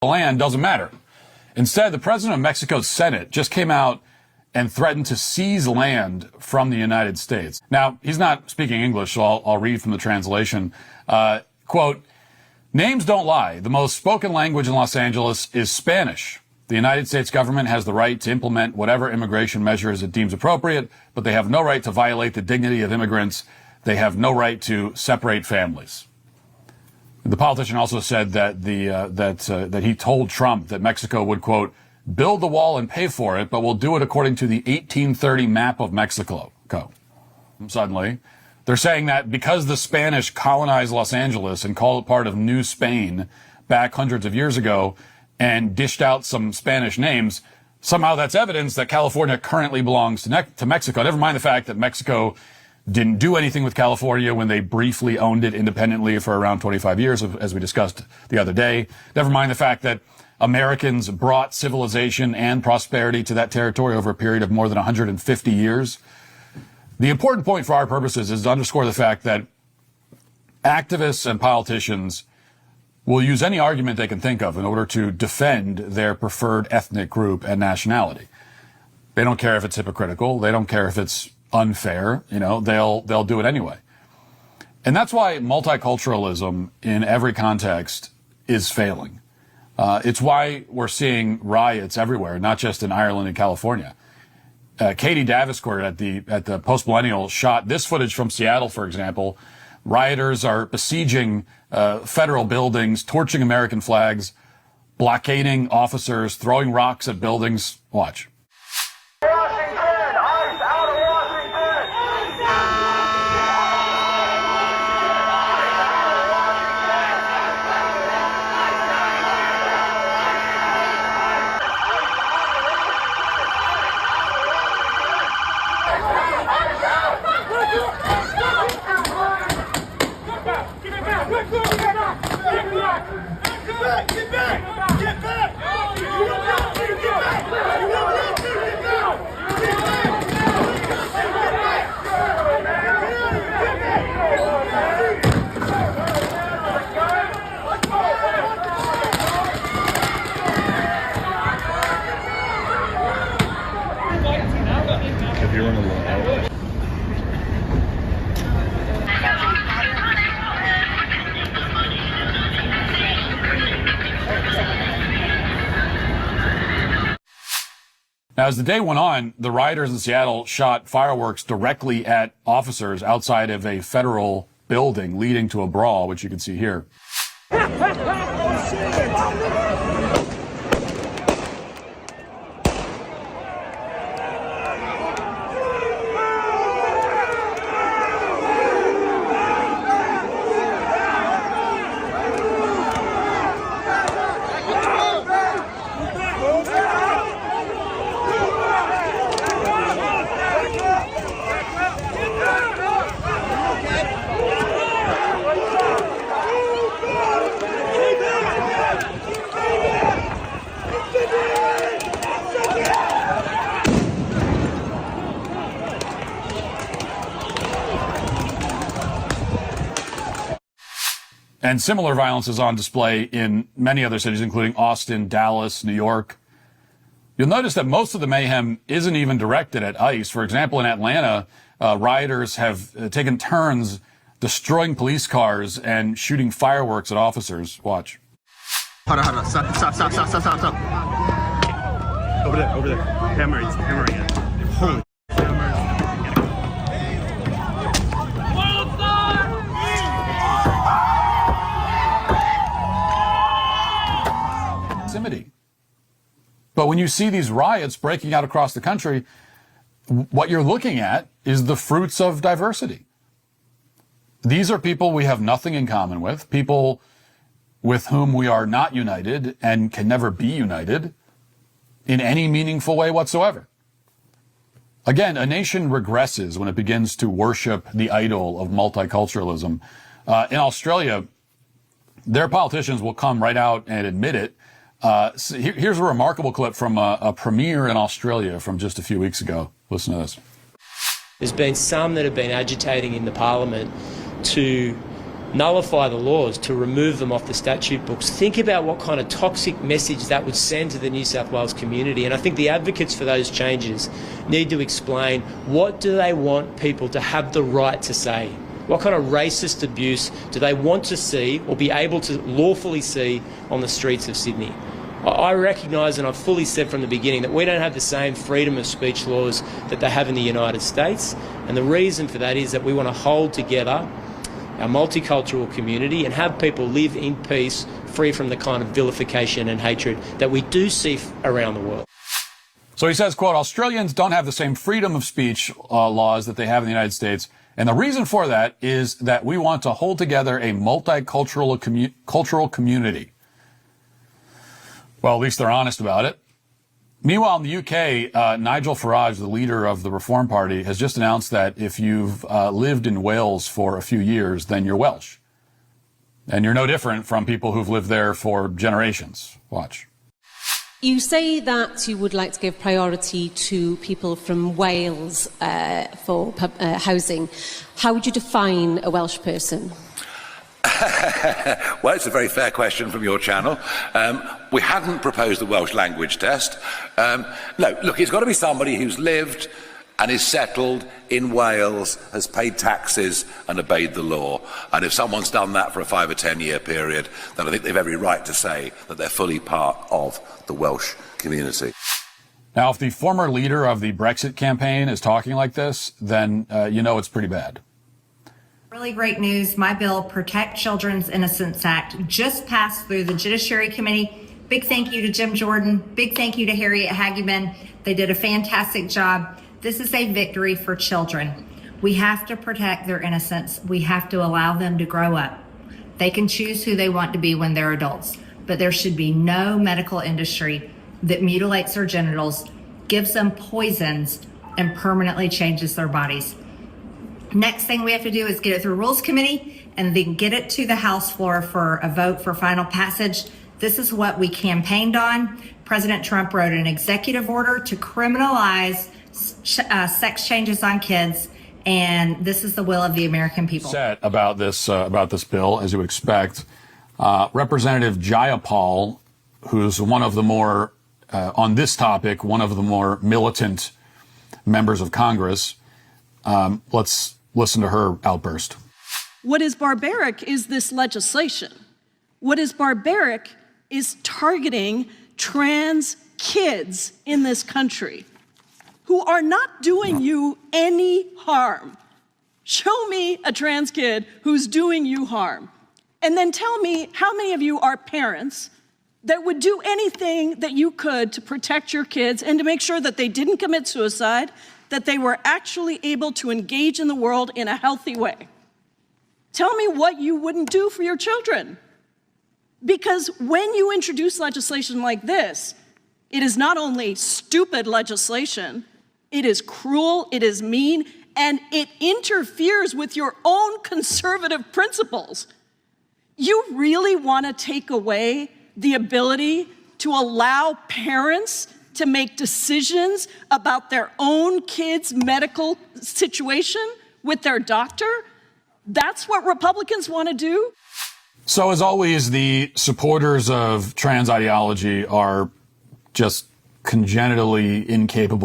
land doesn't matter. Instead, the president of Mexico's Senate just came out and threatened to seize land from the United States. Now, he's not speaking English, so I'll read from the translation. Quote, "Names don't lie. The most spoken language in Los Angeles is Spanish. The United States government has the right to implement whatever immigration measures it deems appropriate, but they have no right to violate the dignity of immigrants. They have no right to separate families." The politician also said that that he told Trump that Mexico would, quote, "build the wall and pay for it, but will do it according to the 1830 map of Mexico." Suddenly, they're saying that because the Spanish colonized Los Angeles and called it part of New Spain back hundreds of years ago and dished out some Spanish names, somehow that's evidence that California currently belongs to Mexico. Never mind the fact that Mexico didn't do anything with California when they briefly owned it independently for around 25 years, as we discussed the other day. Never mind the fact that Americans brought civilization and prosperity to that territory over a period of more than 150 years. The important point for our purposes is to underscore the fact that activists and politicians will use any argument they can think of in order to defend their preferred ethnic group and nationality. They don't care if it's hypocritical. They don't care if it's unfair. They'll do it anyway. And that's why multiculturalism in every context is failing. It's why we're seeing riots everywhere, not just in Ireland and California. Katie Daviscourt at the Post-Millennial shot this footage from Seattle, for example. Rioters are besieging federal buildings, torching American flags, blockading officers, throwing rocks at buildings. Watch. Now, as the day went on, the rioters in Seattle shot fireworks directly at officers outside of a federal building, leading to a brawl, which you can see here. And similar violence is on display in many other cities, including Austin, Dallas, New York. You'll notice that most of the mayhem isn't even directed at ICE. For example, in Atlanta, rioters have taken turns destroying police cars and shooting fireworks at officers. Watch. Hold on. Stop. Over there. Hammering it. Holy. But when you see these riots breaking out across the country, what you're looking at is the fruits of diversity. These are people we have nothing in common with, people with whom we are not united and can never be united in any meaningful way whatsoever. Again, a nation regresses when it begins to worship the idol of multiculturalism. In Australia, their politicians will come right out and admit it. So here's a remarkable clip from a premier in Australia from just a few weeks ago. Listen to this. There's been some that have been agitating in the parliament to nullify the laws, to remove them off the statute books. Think about what kind of toxic message that would send to the New South Wales community. And I think the advocates for those changes need to explain, what do they want people to have the right to say? What kind of racist abuse do they want to see or be able to lawfully see on the streets of Sydney? I recognise, and I've fully said from the beginning, that we don't have the same freedom of speech laws that they have in the United States. And the reason for that is that we want to hold together our multicultural community and have people live in peace, free from the kind of vilification and hatred that we do see around the world. So he says, quote, Australians don't have the same freedom of speech laws that they have in the United States. And the reason for that is that we want to hold together a multicultural cultural community. Well, at least they're honest about it. Meanwhile, in the UK, Nigel Farage, the leader of the Reform Party, has just announced that if you've lived in Wales for a few years, then you're Welsh. And you're no different from people who've lived there for generations. Watch. You say that you would like to give priority to people from Wales for housing. How would you define a Welsh person? Well, it's a very fair question from your channel. We hadn't proposed the Welsh language test. No, look, it's got to be somebody who's lived and is settled in Wales, has paid taxes and obeyed the law. And if someone's done that for a 5 or 10 year period, then I think they've every right to say that they're fully part of the Welsh community. Now, if the former leader of the Brexit campaign is talking like this, then you know it's pretty bad. Really great news. My bill, Protect Children's Innocence Act, just passed through the Judiciary Committee. Big thank you to Jim Jordan. Big thank you to Harriet Hageman. They did a fantastic job. This is a victory for children. We have to protect their innocence. We have to allow them to grow up. They can choose who they want to be when they're adults, but there should be no medical industry that mutilates their genitals, gives them poisons, and permanently changes their bodies. Next thing we have to do is get it through Rules Committee and then get it to the House floor for a vote for final passage. This is what we campaigned on. President Trump wrote an executive order to criminalize sex changes on kids, and this is the will of the American people. Set about this bill, as you would expect. Representative Jayapal, who's one of the more, on this topic, one of the more militant members of Congress. Let's listen to her outburst. What is barbaric is this legislation. What is barbaric is targeting trans kids in this country who are not doing you any harm. Show me a trans kid who's doing you harm. And then tell me how many of you are parents that would do anything that you could to protect your kids and to make sure that they didn't commit suicide, that they were actually able to engage in the world in a healthy way. Tell me what you wouldn't do for your children. Because when you introduce legislation like this, it is not only stupid legislation, it is cruel, it is mean, and it interferes with your own conservative principles. You really want to take away the ability to allow parents to make decisions about their own kids' medical situation with their doctor? That's what Republicans want to do? So as always, the supporters of trans ideology are just congenitally incapable